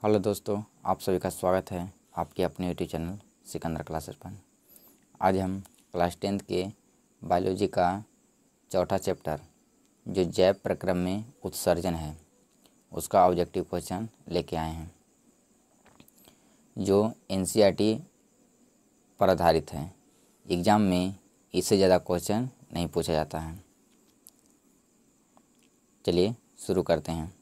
Hello दोस्तों, आप सभी का स्वागत है आपके अपने यूट्यूब चैनल सिकंदर क्लासेस पर। आज हम क्लास 10th के बायोलॉजी का चौथा चैप्टर जो जैव प्रक्रम में उत्सर्जन है उसका ऑब्जेक्टिव क्वेश्चन लेके आए हैं, जो एनसीईआरटी पर आधारित है। एग्ज़ाम में इससे ज़्यादा क्वेश्चन नहीं पूछा जाता है। चलिए शुरू करते हैं।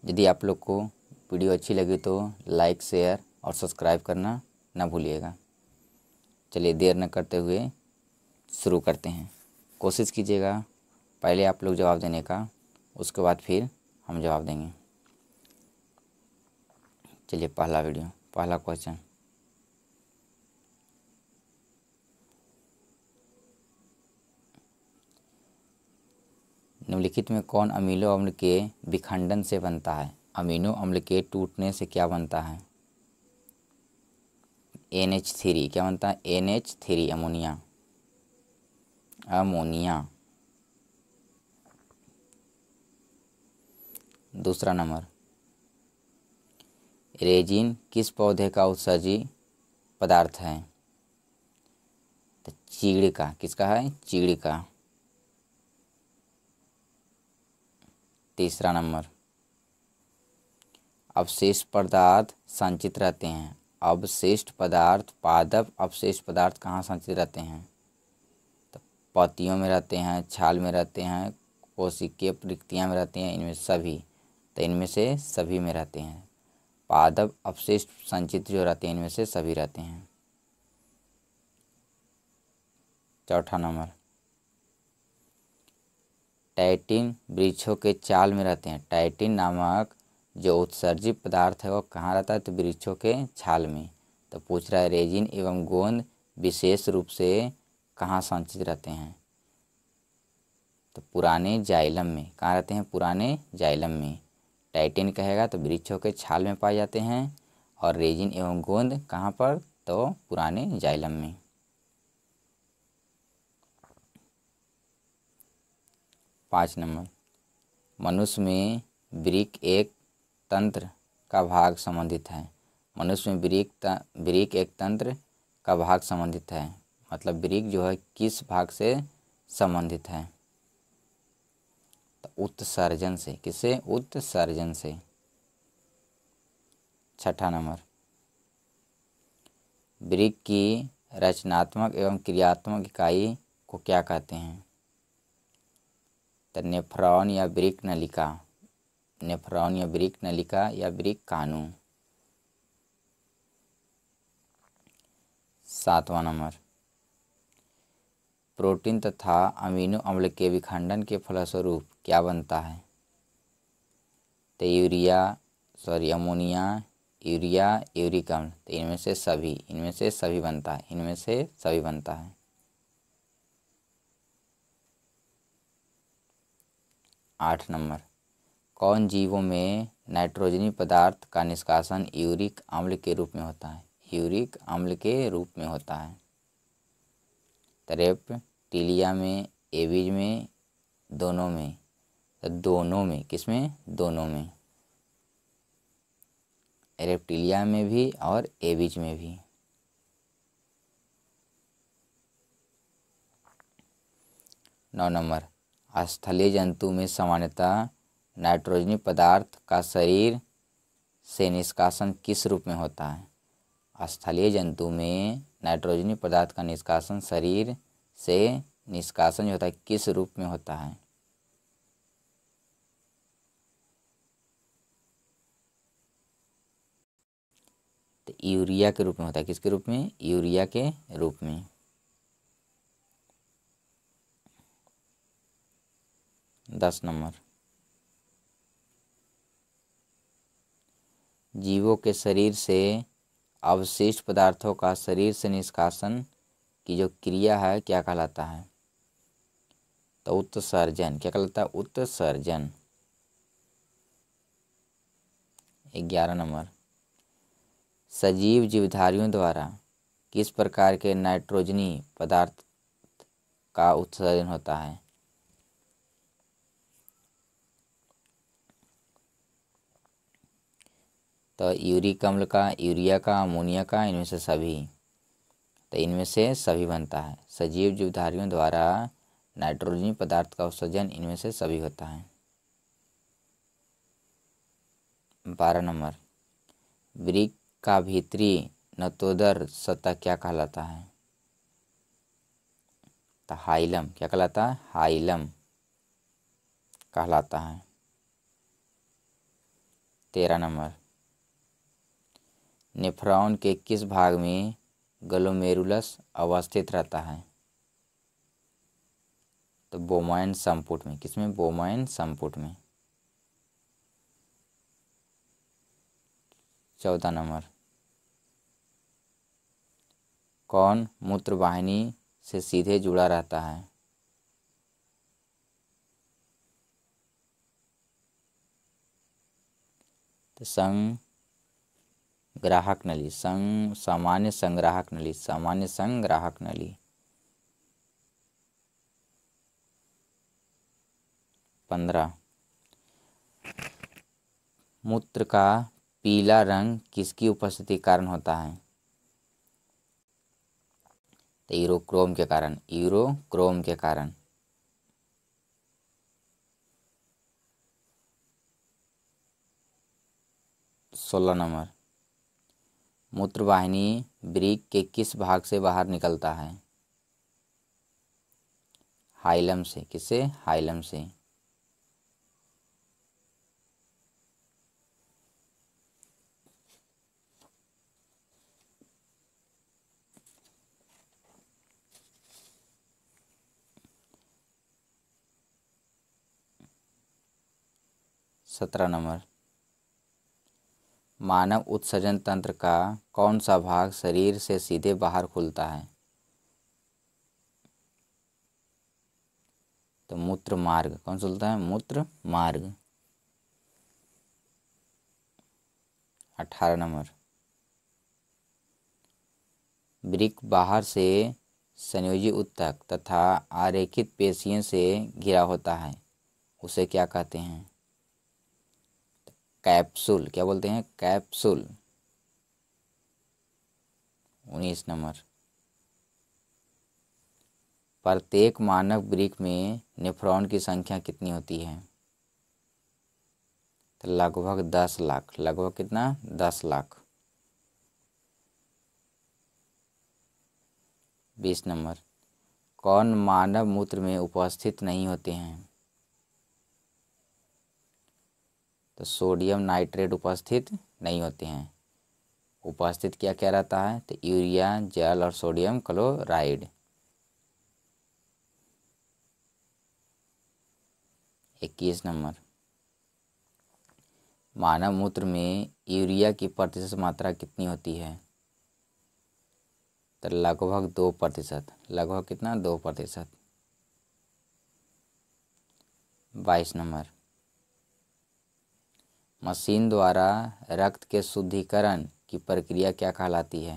यदि आप लोग को वीडियो अच्छी लगी तो लाइक, शेयर और सब्सक्राइब करना ना भूलिएगा। चलिए देर न करते हुए शुरू करते हैं। कोशिश कीजिएगा पहले आप लोग जवाब देने का, उसके बाद फिर हम जवाब देंगे। चलिए पहला क्वेश्चन। निम्नलिखित में कौन अमीनो अम्ल के विखंडन से बनता है? अमीनो अम्ल के टूटने से क्या बनता है? NH3 क्या बनता है? NH3 ammonia. दूसरा नंबर, रेजिन किस पौधे का उत्सर्जी पदार्थ है? तो चीड़ का। किसका है? चीड़ का। तीसरा नंबर, अवशिष्ट पदार्थ संचित रहते हैं। अवशिष्ट पदार्थ, पादप अवशिष्ट पदार्थ कहाँ संचित रहते हैं? तो पत्तियों में रहते हैं, छाल में रहते हैं, कोशिकीय प्रक्रिया में रहते हैं, इनमें सभी। तो इनमें से सभी में रहते हैं। पादप अवशिष्ट संचित जो रहते हैं इनमें से सभी रहते हैं। चौथा नंबर, टाइटिन वृक्षों के चाल में रहते हैं। टाइटिन नामक जो उत्सर्जित पदार्थ है वो कहाँ रहता है? तो वृक्षों के छाल में। तो पूछ रहा है रेजिन एवं गोंद विशेष रूप से कहाँ संचित रहते हैं? तो पुराने जाइलम में। कहाँ रहते हैं? पुराने जाइलम में। टाइटिन कहेगा तो वृक्षों के छाल में पाए जाते हैं, और रेजिन एवं गोंद कहाँ पर? तो पुराने जाइलम में। पाँच नंबर, मनुष्य में वृक्क एक तंत्र का भाग संबंधित है। मनुष्य में वृक्क एक तंत्र का भाग संबंधित है। मतलब वृक्क जो है किस भाग से संबंधित है? तो उत्सर्जन से। किससे? उत्सर्जन से। छठा नंबर, वृक्क की रचनात्मक एवं क्रियात्मक इकाई को क्या कहते हैं? तो नेफ्रॉन या वृक्क नलिका। नेफ्रॉन या वृक्क नलिका या वृक्क कानू। सातवां नंबर, प्रोटीन तथा अमीनो अम्ल के विखंडन के फलस्वरूप क्या बनता है? तो अमोनिया, यूरिया, यूरिक अम्ल। तो इनमें से सभी बनता है। इनमें से सभी बनता है। आठ नंबर, कौन जीवों में नाइट्रोजनी पदार्थ का निष्कासन यूरिक अम्ल के रूप में होता है? यूरिक अम्ल के रूप में होता है। तो रेप्टिलिया में, एविज में, दोनों में। तो दोनों में। किसमें? दोनों में। रेप्टिलिया में भी और एविज में भी। नौ नंबर, स्थलीय जंतु में सामान्यतः नाइट्रोजनी पदार्थ का शरीर से निष्कासन किस रूप में होता है? स्थलीय जंतु में नाइट्रोजनी पदार्थ का निष्कासन शरीर से निष्कासन जो होता है किस रूप में होता है? तो यूरिया के रूप में होता है। किसके रूप में? यूरिया के रूप में। 10 नंबर, जीवों के शरीर से अवशिष्ट पदार्थों का शरीर से निष्कासन की जो क्रिया है क्या कहलाता है? तो उत्सर्जन। क्या कहलाता है? उत्सर्जन। 11 नंबर, सजीव जीवधारियों द्वारा किस प्रकार के नाइट्रोजनी पदार्थ का उत्सर्जन होता है? तो यूरिक अम्ल का, यूरिया का, अमोनिया का, इनमें से सभी। तो इनमें से सभी बनता है। सजीव जीवधारियों द्वारा नाइट्रोजनी पदार्थ का उत्सर्जन इनमें से सभी होता है। 12 नंबर, वृक्क का भीतरी नतोदर सतह क्या कहलाता है? तो हाइलम। क्या कहलाता है? हाइलम कहलाता है। 13 नंबर, नेफ्रॉन के किस भाग में ग्लोमेरुलस अवस्थित रहता है? तो बोमैन संपुट में। किसमें? बोमैन संपुट में। 14 नंबर, कौन मूत्रवाहिनी से सीधे जुड़ा रहता है? तो संग्राहक नली, सामान्य संग्राहक नली, सामान्य संग्राहक नली। 15, मूत्र का पीला रंग किसकी उपस्थिति के कारण होता है? तो यूरोक्रोम के कारण, यूरोक्रोम के कारण। 16 नंबर, मूत्रवाहिनी वृक्क के किस भाग से बाहर निकलता है? हाइलम से। किससे? हाइलम से। 17 नंबर, मानव उत्सर्जन तंत्र का कौन सा भाग शरीर से सीधे बाहर खुलता है? तो मूत्र मार्ग। कौन सा खुलता है? मूत्र मार्ग। 18 नंबर, वृक्क बाहर से संयोजी ऊतक तथा आरेखित पेशियों से घिरा होता है, उसे क्या कहते हैं? कैप्सूल। क्या बोलते हैं? कैप्सूल। 19 नंबर, प्रत्येक मानव वृक्क में नेफ्रॉन की संख्या कितनी होती है? तो लगभग 10 लाख। लगभग कितना? 10 लाख। 20 नंबर, कौन मानव मूत्र में उपस्थित नहीं होते हैं? तो सोडियम नाइट्रेट उपस्थित नहीं होते हैं। उपस्थित क्या क्या रहता है? तो यूरिया, जल और सोडियम क्लोराइड। 21 नंबर, मानव मूत्र में यूरिया की प्रतिशत मात्रा कितनी होती है? तो लगभग 2%। लगभग कितना? 2%। 22 नंबर, मशीन द्वारा रक्त के शुद्धिकरण की प्रक्रिया क्या कहलाती है?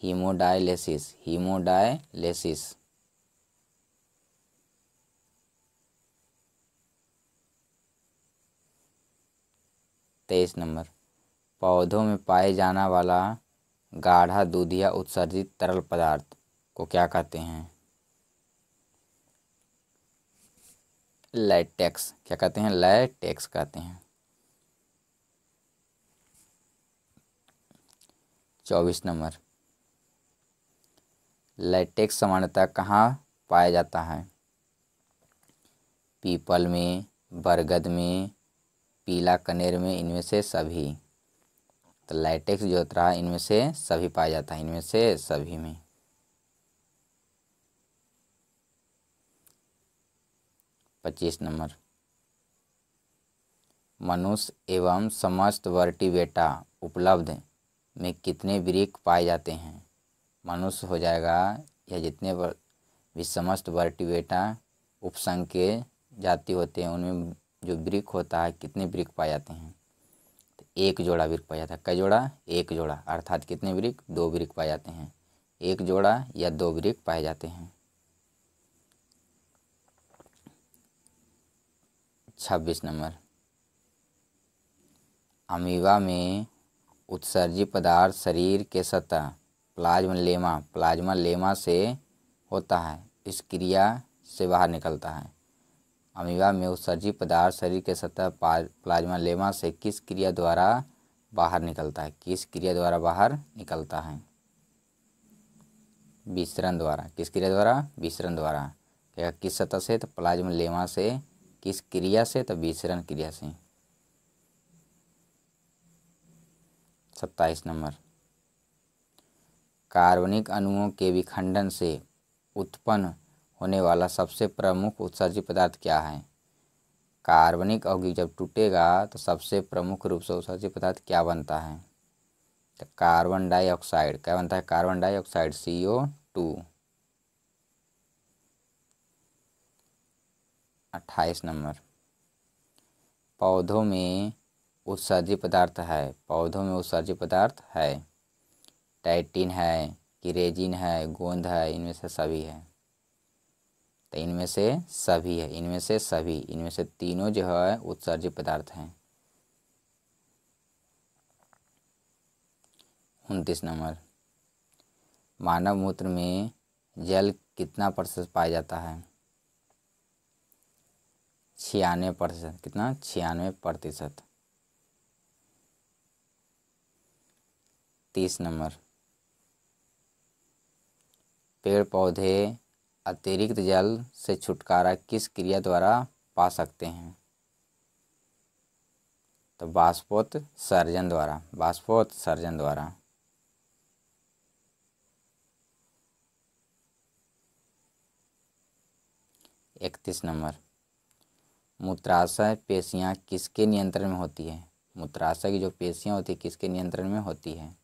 हीमोडायलिसिस। हीमोडायलिसिस। 23 नंबर, पौधों में पाए जाने वाला गाढ़ा दूधिया उत्सर्जित तरल पदार्थ को क्या कहते हैं? लैटेक्स। क्या कहते हैं? लैटेक्स कहते हैं। 24 नंबर, लैटेक्स सामान्यतः कहाँ पाया जाता है? पीपल में, बरगद में, पीला कनेर में, इनमें से सभी। तो लैटेक्स जो होता है इनमें से सभी पाया जाता है। इनमें से सभी में। 25 नंबर, मनुष्य एवं समस्त वर्टिब्रेटा उपलब्ध में कितने वृक्क पाए जाते हैं? मनुष्य हो जाएगा या जितने भी समस्त वर्टिब्रेटा उपसंघ के जाति होते हैं उनमें जो वृक्क होता है, कितने वृक्क पाए जाते हैं? तो एक जोड़ा वृक्क पाया जाता है। कई जोड़ा? एक जोड़ा। अर्थात कितने वृक्क? 2 वृक्क पाए जाते हैं। एक जोड़ा या 2 वृक्क पाए जाते हैं। 26 नंबर, अमीबा में उत्सर्जित पदार्थ शरीर के सतह प्लाज्मा लेमा से होता है, इस क्रिया से बाहर निकलता है। अमीबा में उत्सर्जित पदार्थ शरीर के सतह प्लाज्मा लेमा से किस क्रिया द्वारा बाहर निकलता है? किस क्रिया द्वारा बाहर निकलता है? विसरण द्वारा। किस क्रिया द्वारा? विसरण द्वारा। क्या किस सतह से? तो प्लाज्मा लेमा से। किस क्रिया से? तो विसरण क्रिया से। 27 नंबर, कार्बनिक अणुओं के विखंडन से उत्पन्न होने वाला सबसे प्रमुख उत्सर्जित पदार्थ क्या है? कार्बनिक यौगिक जब टूटेगा तो सबसे प्रमुख रूप से उत्सर्जित पदार्थ क्या बनता है? तो कार्बन डाइऑक्साइड। क्या बनता है? Carbon dioxide, CO2। 28 नंबर, पौधों में उत्सर्जित पदार्थ है। पौधों में उत्सर्जित पदार्थ है, टाइटिन है, किरेजिन है, गोंद है, इनमें से सभी है। तो इनमें से सभी है, इनमें से सभी, इनमें से तीनों जो है उत्सर्जित पदार्थ हैं। 29 नंबर, मानव मूत्र में जल कितना प्रतिशत पाया जाता है? 96%। कितना? 96%। 30 नंबर, पेड़ पौधे अतिरिक्त जल से छुटकारा किस क्रिया द्वारा पा सकते हैं? तो वाष्पोत्सर्जन द्वारा। वाष्पोत्सर्जन द्वारा। 31 नंबर, मूत्राशय पेशियाँ किसके नियंत्रण में होती है? मूत्राशय की जो पेशियाँ होती है किसके नियंत्रण में होती है?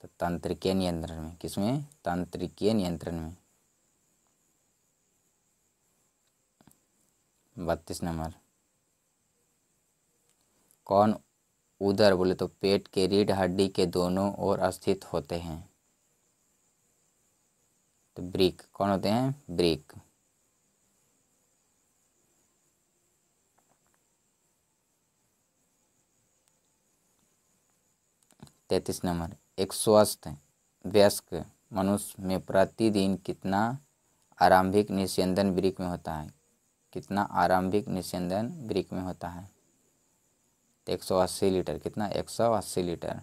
तो तंत्रिकीय नियंत्रण में। किसमें? तंत्रिकीय नियंत्रण में। 32 नंबर, कौन उदर बोले तो पेट के रीढ़ हड्डी के दोनों ओर स्थित होते हैं? तो ब्रिक। कौन होते हैं? ब्रिक। 33 नंबर, एक स्वस्थ वयस्क मनुष्य में प्रतिदिन कितना आरंभिक निस्यंदन ब्रिक में होता है? कितना आरंभिक निस्यंदन ब्रिक में होता है? 180 लीटर। कितना? 180 लीटर।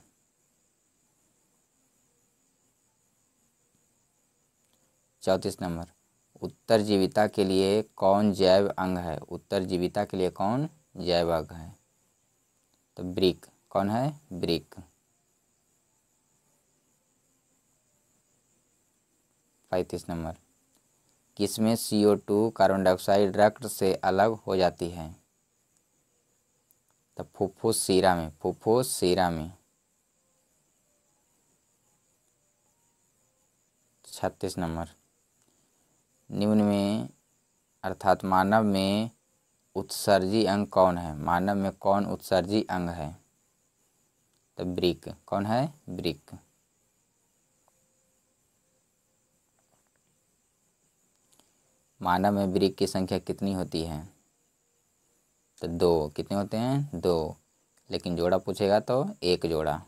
34 नंबर, उत्तरजीविता के लिए कौन जैव अंग है? उत्तरजीविता के लिए कौन जैव अंग है? तो ब्रिक। कौन है? ब्रिक। 35 नंबर, किसमें CO2 कार्बन डाइऑक्साइड रक्त से अलग हो जाती है? तो फुफ्फुस सीरा में। फुफ्फुस सीरा में। 36 नंबर, निम्न में अर्थात मानव में उत्सर्जी अंग कौन है? मानव में कौन उत्सर्जी अंग है? तो ब्रिक। कौन है? ब्रिक। मानव में ब्रिक की संख्या कितनी होती है? तो 2। कितने होते हैं? 2। लेकिन जोड़ा पूछेगा तो 1 जोड़ा।